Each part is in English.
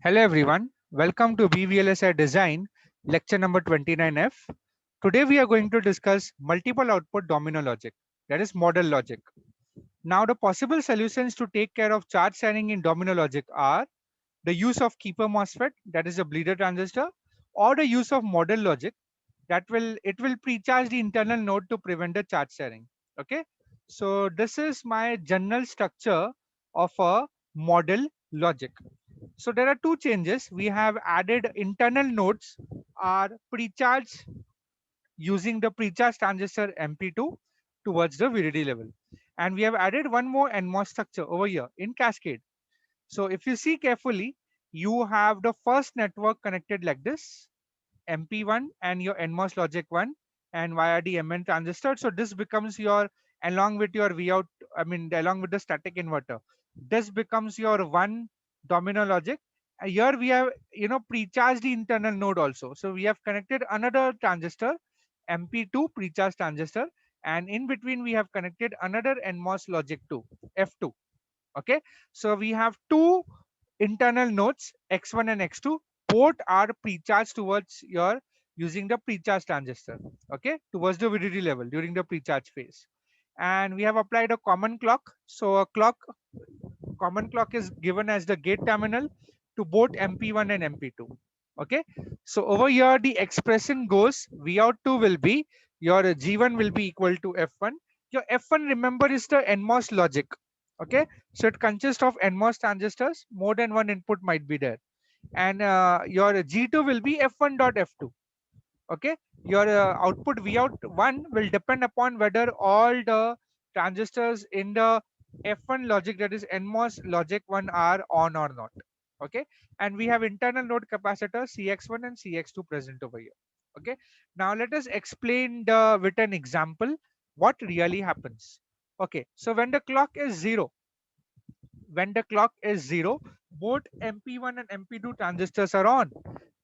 Hello everyone, welcome to BVLSI Design, lecture number 29F. Today we are going to discuss multiple output domino logic, that is model logic. Now the possible solutions to take care of charge sharing in domino logic are the use of keeper MOSFET, that is a bleeder transistor, or the use of model logic, it will precharge the internal node to prevent the charge sharing. Okay, so this is my general structure of a model logic. So there are two changes. We have added internal nodes are precharged using the precharge transistor MP2 towards the VDD level. And we have added one more NMOS structure over here in cascade. So if you see carefully, you have the first network connected like this, MP1 and your NMOS logic 1 and via the MN transistor. So this becomes your, along with your Vout, along with the static inverter, this becomes your one domino logic. Here we have, precharged the internal node also. So we have connected another transistor, MP2 precharge transistor, and in between we have connected another NMOS logic 2, F2. Okay, so we have two internal nodes X1 and X2. Both are precharged towards your using the precharge transistor, okay, towards the VDD level during the precharge phase. And we have applied a common clock. So a common clock is given as the gate terminal to both MP1 and MP2. Okay, so over here the expression goes Vout2 will be your G1 will be equal to F1. Your F1, remember, is the NMOS logic. Okay, so it consists of NMOS transistors. More than one input might be there, and your G2 will be F1 dot F2. Okay, your output Vout1 will depend upon whether all the transistors in the F1 logic, that is NMOS logic 1, are on or not. Okay, and we have internal node capacitor CX1 and CX2 present over here. Okay, now let us explain with an example what really happens. Okay, so when the clock is zero, both MP1 and MP2 transistors are on.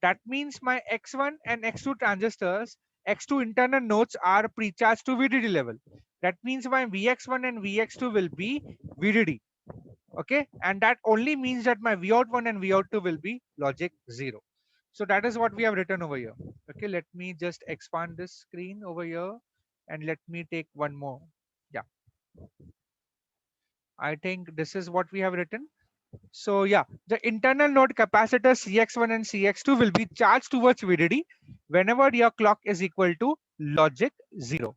That means my X1 and X2 transistors, X2 internal nodes, are precharged to VDD level. That means my VX1 and VX2 will be VDD. Okay, and that only means that my Vout1 and Vout2 will be logic 0. So that is what we have written over here. Okay, let me just expand this screen over here and let me take one more. Yeah, I think this is what we have written. So yeah, the internal node capacitor CX1 and CX2 will be charged towards VDD whenever your clock is equal to logic 0.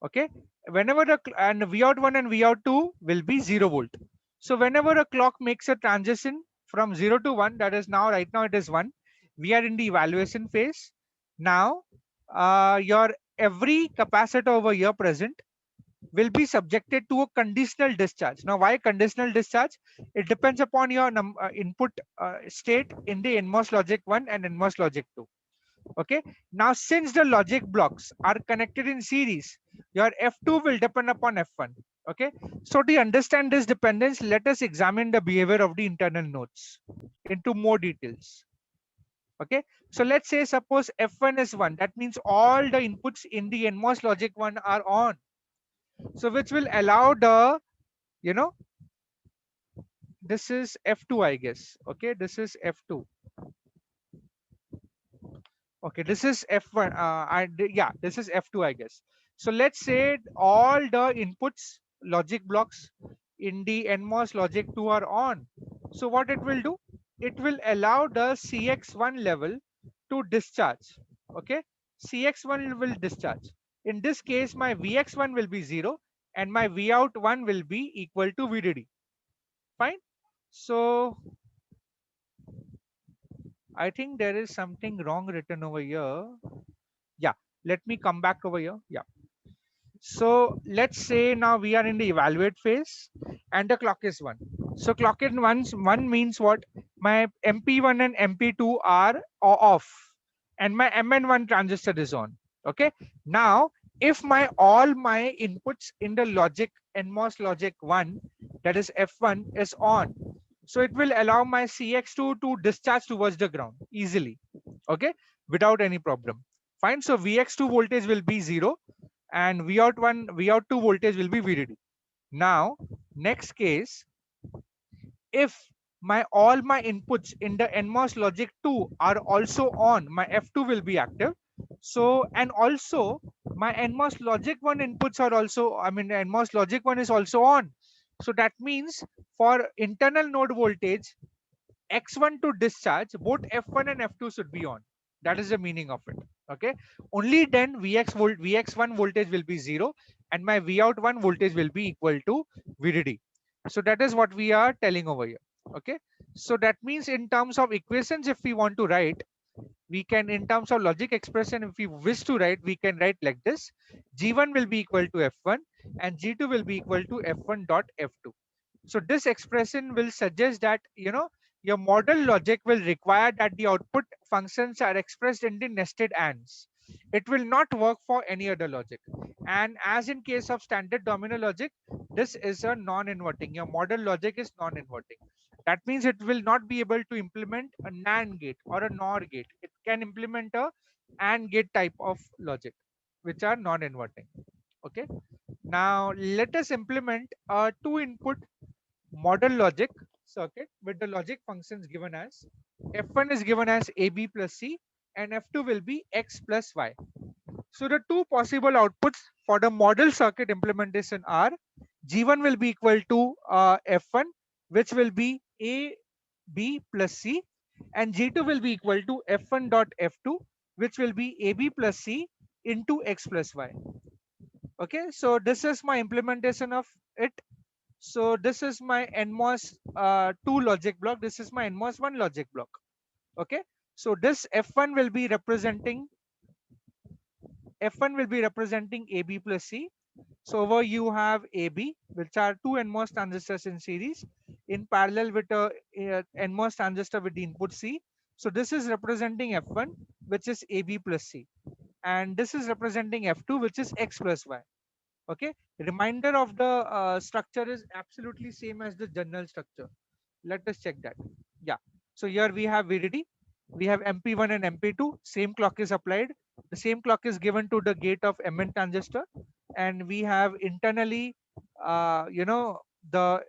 Okay, whenever and Vout1 and Vout2 will be 0 volt. So whenever a clock makes a transition from 0 to 1, that is now, right now it is 1, we are in the evaluation phase. Now your every capacitor over here present will be subjected to a conditional discharge. Now, why conditional discharge? It depends upon your input state in the NMOS logic 1 and NMOS logic 2. Okay. Now, since the logic blocks are connected in series, your F2 will depend upon F1. Okay. So to understand this dependence, let us examine the behavior of the internal nodes into more details. Okay. So let's say suppose F1 is 1. That means all the inputs in the NMOS logic 1 are on. So which will allow the, you know, this is F2, I guess. Okay, this is F2. Okay, this is F1. Yeah, this is F2, I guess. So let's say all the inputs, logic blocks in the NMOS logic 2 are on. So what it will do? It will allow the CX1 level to discharge. Okay, CX1 will discharge. In this case, my VX1 will be 0 and my Vout1 will be equal to VDD. Fine. So I think there is something wrong written over here. Yeah, let me come back over here. Yeah. So let's say now we are in the evaluate phase and the clock is 1. So clock in 1 means what? My MP1 and MP2 are off and my MN1 transistor is on. Okay. Now, if my all my inputs in the logic NMOS logic 1, that is F1, is on, so it will allow my CX2 to discharge towards the ground easily. Okay, without any problem. Fine. So VX2 voltage will be 0 and Vout2 voltage will be VDD. Now, next case, if my all my inputs in the NMOS logic 2 are also on, my F2 will be active. So, and also my NMOS logic 1 inputs are also, I mean, NMOS logic 1 is also on. So that means for internal node voltage, X1 to discharge, both F1 and F2 should be on. That is the meaning of it. Okay. Only then Vx1 voltage will be 0 and my Vout1 voltage will be equal to VDD. So that is what we are telling over here. Okay. So that means in terms of equations, if we want to write, we can, in terms of logic expression, if we wish to write, we can write like this: G1 will be equal to F1 and G2 will be equal to F1 dot F2. So this expression will suggest that, your model logic will require that the output functions are expressed in the nested ands. It will not work for any other logic. And as in case of standard domino logic, this is a non-inverting. Your model logic is non-inverting. That means it will not be able to implement a NAND gate or a NOR gate. It can implement a AND gate type of logic, which are non-inverting. Okay. Now let us implement a two input model logic circuit with the logic functions given as F1 is given as AB plus C and F2 will be X plus Y. So the two possible outputs for the model circuit implementation are G1 will be equal to F1, which will be AB plus C, and G2 will be equal to F1 dot F2, which will be AB plus C into X plus Y. Okay, so this is my implementation of it. So this is my NMOS 2 logic block. This is my NMOS 1 logic block. Okay. So this F1 will be representing AB plus C. So over you have AB, which are two NMOS transistors in series in parallel with a NMOS transistor with the input C. So this is representing F1, which is AB plus C. And this is representing F2, which is X plus Y. Okay. Reminder of the structure is absolutely same as the general structure. Let us check that. Yeah. So here we have VDD, we have MP1 and MP2, same clock is applied. The same clock is given to the gate of MN transistor, and we have internally, the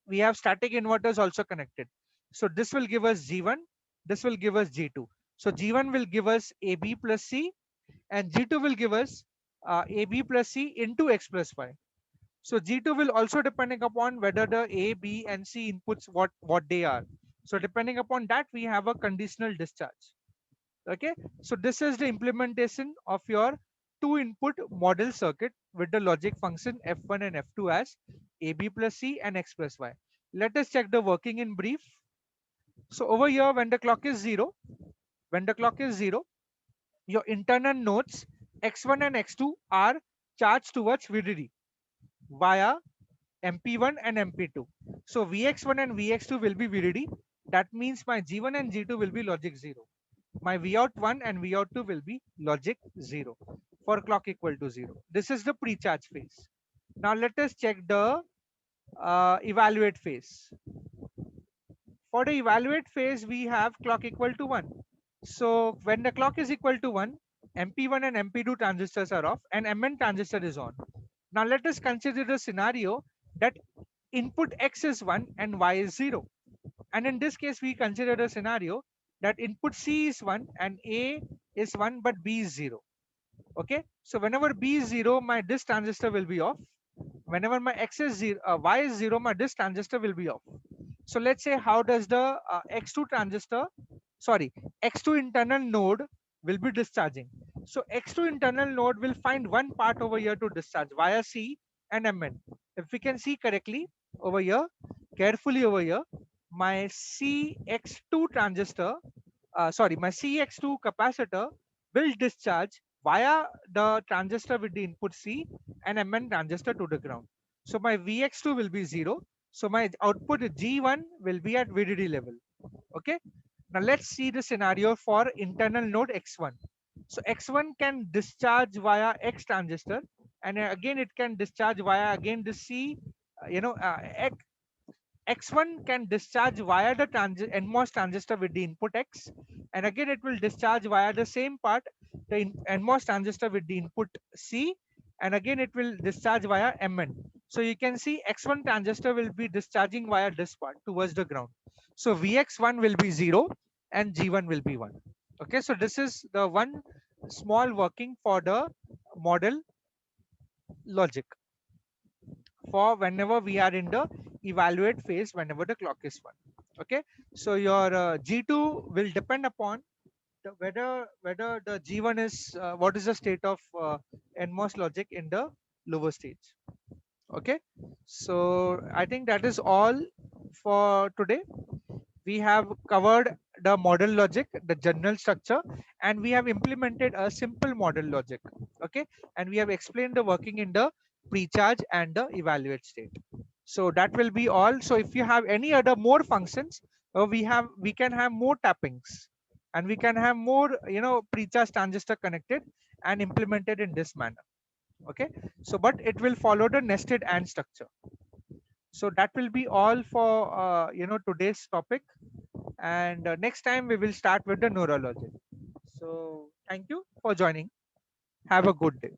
we have static inverters also connected. So this will give us G1, this will give us G2. So G1 will give us AB plus C, and G2 will give us AB plus C into X plus Y. So G2 will also depending upon whether the A, B, and C inputs what they are. So depending upon that, we have a conditional discharge. Okay. So this is the implementation of your two input model circuit with the logic function F1 and F2 as AB plus C and X plus Y. Let us check the working in brief. So over here, when the clock is zero, your internal nodes X1 and X2 are charged towards VDD via MP1 and MP2. So Vx1 and Vx2 will be VDD. That means my G1 and G2 will be logic 0. My Vout1 and Vout2 will be logic 0 for clock equal to 0. This is the pre-charge phase. Now let us check the evaluate phase. For the evaluate phase, we have clock equal to 1. So when the clock is equal to 1, MP1 and MP2 transistors are off and MN transistor is on. Now let us consider the scenario that input X is 1 and Y is 0. And in this case, we consider the scenario that input C is 1 and A is 1 but B is 0. Okay. So whenever B is 0, my this transistor will be off. Whenever my X is 0, Y is 0, my this transistor will be off. So let's say how does the X2 internal node will be discharging. So X2 internal node will find one part over here to discharge via C and Mn. If we can see correctly over here, carefully over here, my CX2 my CX2 capacitor will discharge via the transistor with the input C and Mn transistor to the ground. So my Vx2 will be 0. So my output G1 will be at VDD level. Okay. Now let's see the scenario for internal node X1. So X1 can discharge via X transistor, and again it can discharge via again the C. X1 can discharge via the NMOS transistor with the input X, and again it will discharge via the same part, the NMOS transistor with the input C, and again it will discharge via Mn. So you can see X1 transistor will be discharging via this part towards the ground. So Vx1 will be 0 and G1 will be 1. Okay, so this is the one small working for the model logic for whenever we are in the evaluate phase, whenever the clock is 1. Okay, so your G2 will depend upon whether the G1 is what is the state of NMOS logic in the lower stage. Okay, so I think that is all for today. We have covered the model logic, the general structure, and we have implemented a simple model logic. Okay, and we have explained the working in the pre-charge and the evaluate state. So that will be all. So if you have any other more functions, we can have more tappings, and we can have more pre-charge transistor connected and implemented in this manner. Okay, so but it will follow the nested AND structure. So that will be all for today's topic, and next time we will start with the neurology. So thank you for joining. Have a good day.